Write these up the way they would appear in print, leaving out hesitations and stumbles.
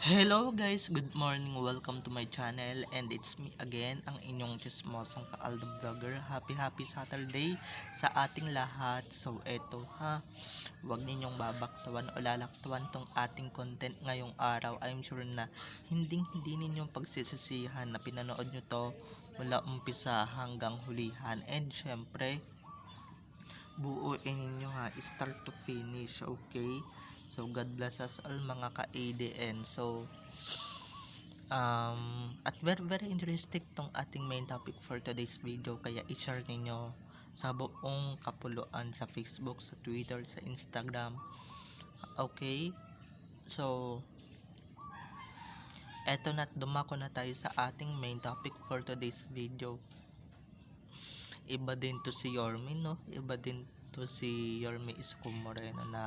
Hello guys, good morning. Welcome to my channel and it's me again, ang inyong chismosong ka-Aldo Vlogger. Happy Saturday sa ating lahat. So eto ha, huwag ninyong babaktawan o lalaktawan tong ating content ngayong araw. I'm sure na hindi ninyong pagsisisihan na pinanood nyo to mula umpisa hanggang hulihan. And syempre, buuin ninyo ha, start to finish, okay? So God bless us all mga ka-ADN. So at very interesting tong ating main topic for today's video, kaya i-share ninyo sa buong kapuluan, sa Facebook, sa Twitter, sa Instagram, okay? So eto na, dumako na tayo sa ating main topic for today's video. Iba din to si Yorme, no? Iba din to si Yorme Isko Moreno na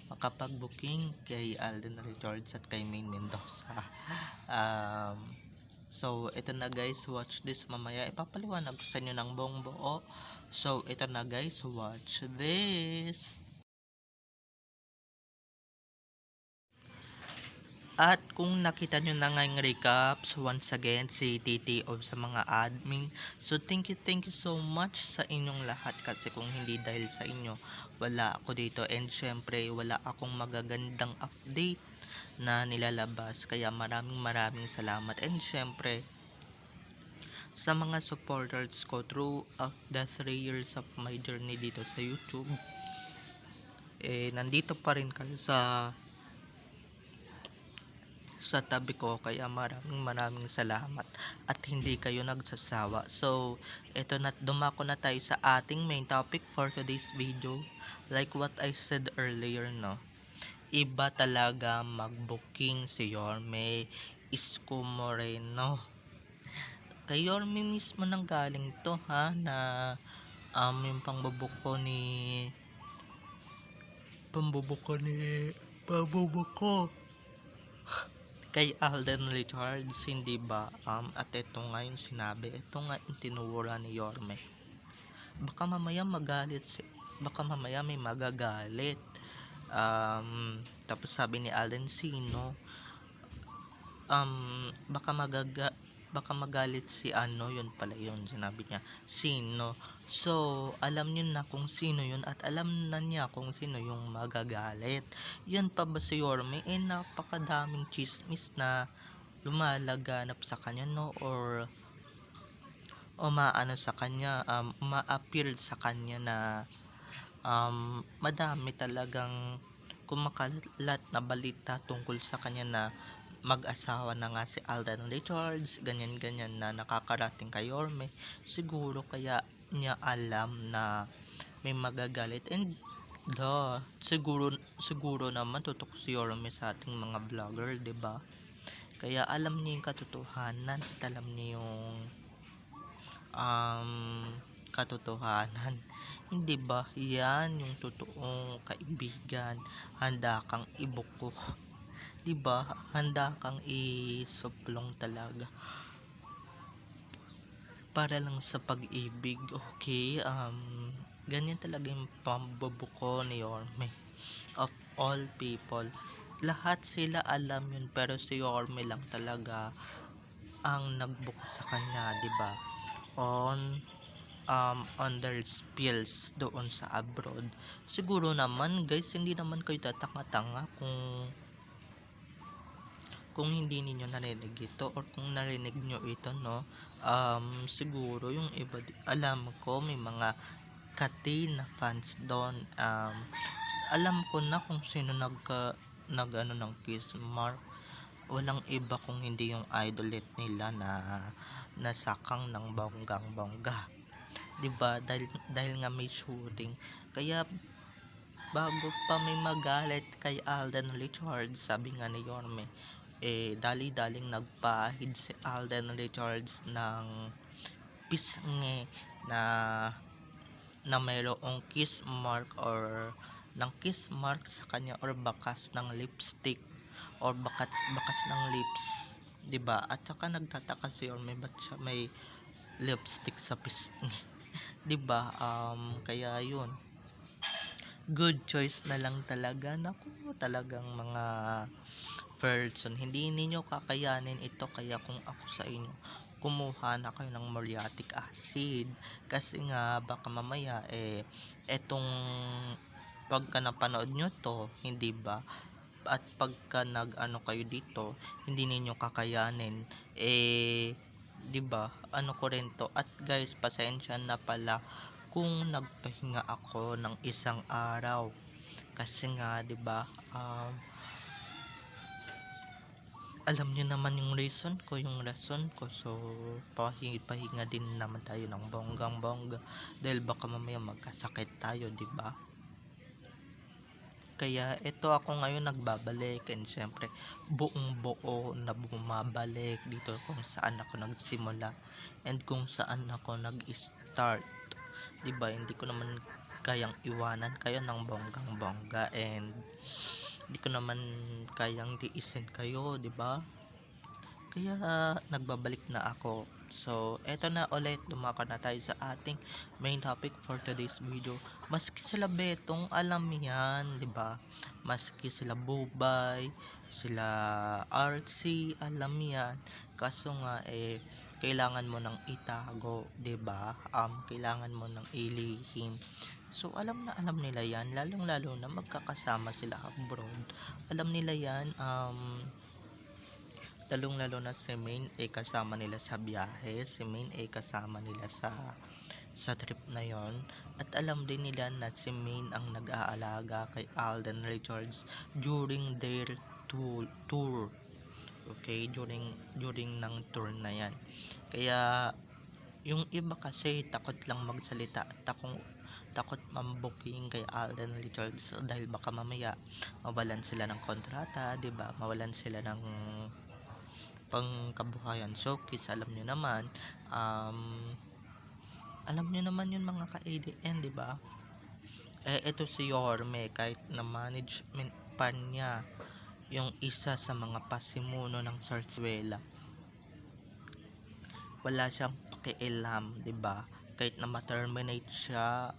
makapag-booking kay Alden Richards at kay Maine Mendoza. So ito na guys, watch this. Mamaya ipapaliwanag ko sa inyo ng buong buo. So ito na guys, watch this. At kung nakita nyo na ngayong recaps, once again si Titi of sa mga admin. So thank you so much sa inyong lahat, kasi kung hindi dahil sa inyo, wala ako dito. And syempre wala akong magagandang update na nilalabas, kaya maraming salamat. And syempre sa mga supporters ko throughout the 3 years of my journey dito sa YouTube, nandito pa rin kayo sa tabi ko, kaya maraming salamat at hindi kayo nagsasawa. So ito na, dumako na tayo sa ating main topic for today's video. Like what I said earlier, no, iba talaga mag-booking si Yorme Isko Moreno. Kay Yorme mismo nang galing to ha, na yung pambubuko kay Alden Richards, hindi ba? At ito nga yung sinabi, ito nga yung tinuro ni Yorme. Baka mamaya baka mamaya may magagalit. Tapos sabi ni Alden, sino? Baka magalit si ano, yun pala yun sinabi niya, sino. So alam niyo na kung sino yun, at alam na niya kung sino yung magagalit. Yan pa ba si Yorme? Napakadaming chismis na lumalaganap sa kanya, no, or umaano sa kanya, ma-appeal sa kanya na madami talagang kumakalat na balita tungkol sa kanya, na mag-asawa na nga si Alden Richards, ganyan na nakakarating kay Yorme. Siguro kaya niya alam na may magagalit, and siguro naman tutok si Yorme sa ating mga vlogger, 'di ba? Kaya alam niya yung katotohanan, at alam niya yung katotohanan. Hindi ba? Yan yung totoong kaibigan. Handa kang ibuko. 'Di ba? Handa kang isuplong talaga para lang sa pag-ibig. Okay? Ganyan talaga yung pambubuko ni Yorme. Of all people, lahat sila alam yun, pero si Yorme lang talaga ang nagbuko sa kanya, 'di ba? On their spills doon sa abroad. Siguro naman guys, hindi naman kayo tatanga-tanga kung hindi niyo narinig ito, or kung narinig nyo ito, no. Siguro yung iba, alam ko may mga kati na fans doon. Alam ko na kung sino nag ano ng kiss mark. Walang iba kung hindi yung idolit nila na nasakang ng bonggang-bongga, 'di ba? Dahil nga may shooting. Kaya bago pa may magalit kay Alden Richards, sabi nga ni Yorme, dali-daling nagpahid si Alden Richards ng pisngi na mayroong kiss mark, or ng kiss mark sa kanya, or bakas ng lipstick, or bakas ng lips, 'di ba? At saka nagtataka si Yorme, ba't siya may lipstick sa pisngi, 'di ba? Kaya yun, good choice na lang talaga. Naku, talagang mga person. Hindi ninyo kakayanin ito, kaya kung ako sa inyo, kumuha na kayo ng muriatic acid. Kasi nga baka mamaya etong pagka napanood nyo to, hindi ba? At pagka nag-ano kayo dito, hindi ninyo kakayanin, 'di ba? Ano ko rin to. At guys, pasensya na pala kung nagpahinga ako ng isang araw. Kasi nga, 'di ba? Alam niyo naman yung rason ko. So, pahinga din naman tayo ng bonggang-bongga dahil baka mamaya magkasakit tayo, 'di ba? Kaya ito ako ngayon nagbabalik, and syempre buong buo na bumabalik dito kung saan ako nagsimula and kung saan ako nag-start. 'Di ba? Hindi ko naman kayang iwanan kayo ng bonggang-bongga, and hindi ko naman kayang tiisin kayo, 'di ba? Kaya nagbabalik na ako. So, eto na ulit, dumako na tayo sa ating main topic for today's video. Maski sila Betong, alam yan, 'di ba? Maski sila Bubay, sila Artsy, alam yan. Kaso nga kailangan mo nang itago, 'di ba? Kailangan mo nang ilihim. So, alam na alam nila yan, lalong-lalo na magkakasama sila abroad. Alam nila yan, lalong-lalo na si Main kasama nila sa biyahe, si Main kasama nila sa trip na yon. At alam din nila na si Main ang nag-aalaga kay Alden Richards during their tour. Okay, during ng tour na yan. Kaya yung iba kasi takot lang magsalita at takot mambuking kay Alden Richards dahil baka mamaya mawalan sila ng kontrata, 'di ba? Mawalan sila ng pangkabuhayan. So, kiss, alam nyo naman yun mga ka-ADN, di ba? Ito si Yorme, kahit na management pa niya yung isa sa mga pasimuno ng Sarsuela, wala siyang pakialam, di ba? Kahit na ma-terminate siya,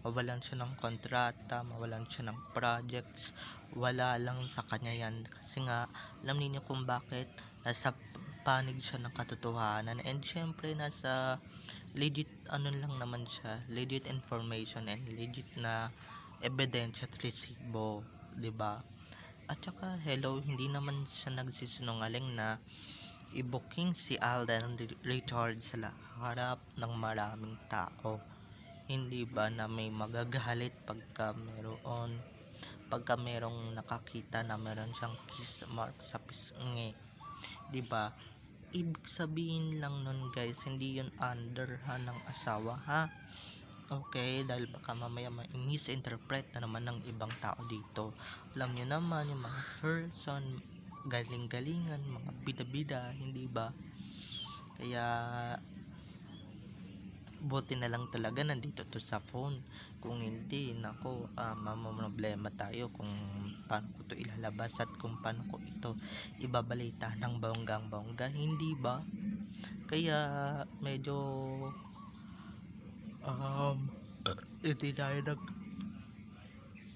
mawalan siya ng kontrata, mawalan siya ng projects, wala lang sa kanya yan. Kasi nga, alam niyo kung bakit, nasa panig siya ng katotohanan, and syempre nasa legit lang naman siya, legit information and legit na ebidensya at resibo, 'di ba? At saka hello, hindi naman siya nagsisinungaling na i-booking si Alden Richards sa harap ng maraming tao. Hindi ba na may magagalit pagka merong nakakita na meron siyang kiss mark sa pisngi, 'di ba? Ibig sabihin lang nun guys, hindi yun underhand ng asawa, ha? Okay, dahil baka mamaya misinterpret na naman ng ibang tao dito. Alam nyo naman yung mga person, galing-galingan, mga bida-bida, hindi ba? Kaya buti na lang talaga nandito to sa phone. Kung hindi, nako, problema tayo kung paano ko to ilalabas at kung paano ko ito ibabalita ng bonggang-bongga, hindi ba? Kaya medyo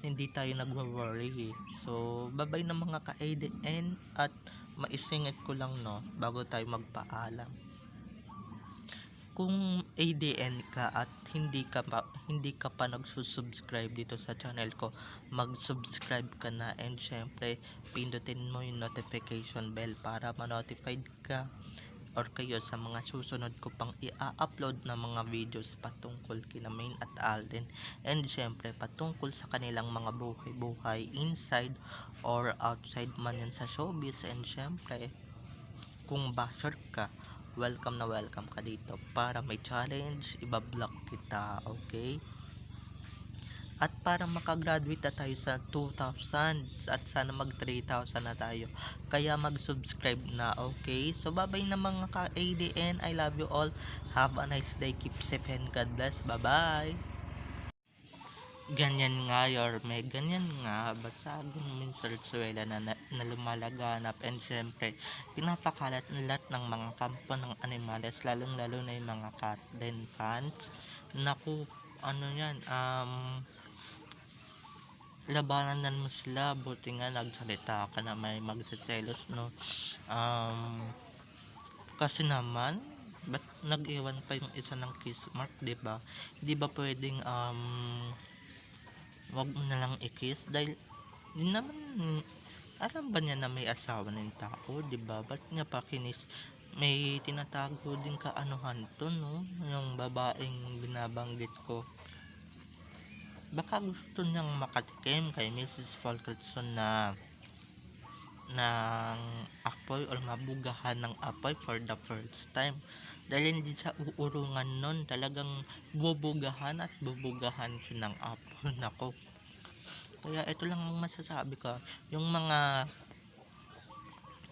hindi tayo nagwa-worry. So, babay na mga ka-ADN, at maisingit ko lang, no, bago tayo magpaalam. Kung ADN ka at hindi ka pa nagsusubscribe dito sa channel ko, mag-subscribe ka na, and syempre pindutin mo yung notification bell para ma-notified ka or kayo sa mga susunod ko pang i-upload na mga videos patungkol kina Main at Alden, and syempre patungkol sa kanilang mga buhay-buhay inside or outside man yan sa showbiz. And syempre kung basher ka, welcome na welcome ka dito. Para may challenge, ibablock kita, okay? At para makagraduate na tayo sa 2,000 at sana mag 3,000 na tayo, kaya mag-subscribe na, okay? So babay na mga ka-ADN, I love you all, have a nice day, keep safe and God bless, bye bye. Ganyan nga, Yorme, ganyan nga, ba't sabi mo yung Sarsuela na lumalaganap, and syempre pinapakalat na lahat ng mga kampo ng animales, lalong lalo na yung mga cat den fans. Naku, ano yan, labanan mo sila, buti nga nagsalita ka na may magseselos, no? Kasi naman, ba't nag-iwan pa yung isa ng kiss mark, 'di ba? 'Di ba pwedeng wag mo na lang i-kiss dahil di naman alam ba niya na may asawa na yung tao, 'di ba? Ba't niya pa kinis? May tinatago din kaanuhan to, no? Yung babaeng binabanggit ko. Baka gusto niyang makatikim kay Mrs. Fulkerson na ng apoy or mabugahan ng apoy for the first time. Dahil hindi siya uurungan nun, talagang bubugahan at bubugahan siya ng apoy. Nako. Kaya ito lang ang masasabi ko. Yung mga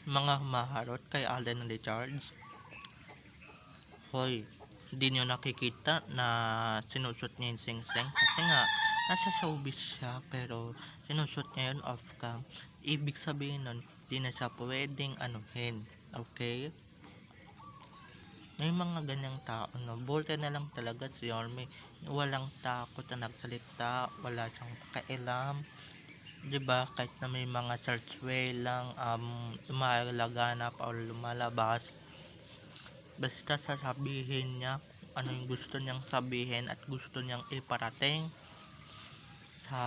humaharot kay Alden Richards, hoy, hindi nyo nakikita na sinusot niya yung sing-sing kasi nga nasa showbiz siya pero sinusot niya yun off cam. Ibig sabihin nun, di na siya pwedeng anuhin. Okay? May mga ganyang tao, no? Buti na lang talaga si Yorme. Walang takot na nagsalita, wala siyang pakialam. 'Di ba? Kahit na may mga lang lumalaganap o lumalabas, basta sasabihin niya kung ano yung gusto niyang sabihin at gusto niyang iparating sa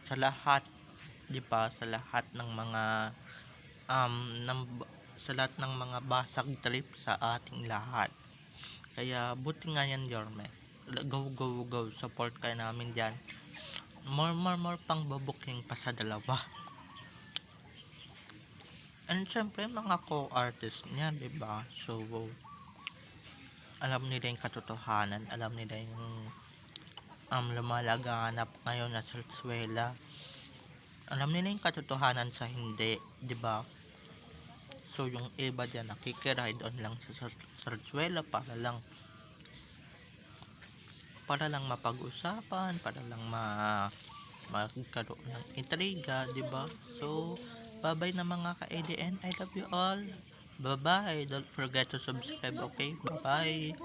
sa lahat, 'di ba? Sa lahat ng mga um ng, sa lahat ng mga basag trip sa ating lahat. Kaya buti nga yan, Yorme. Go go go, support kayo namin diyan. More pang babuking pa sa dalawa. And syempre mga co-artist niya, 'di ba? So alam nila yung katotohanan, alam nila yung lumalaganap ngayon na sarsuela. Alam nila yung katotohanan sa hindi, 'di ba? So yung iba diyan nakikiride on lang sa sarsuela para lang mapag-usapan, para lang magkaroon ng intriga, 'di ba? So bye-bye na mga ka-ADN. I love you all. Bye-bye. Don't forget to subscribe, okay? Bye-bye.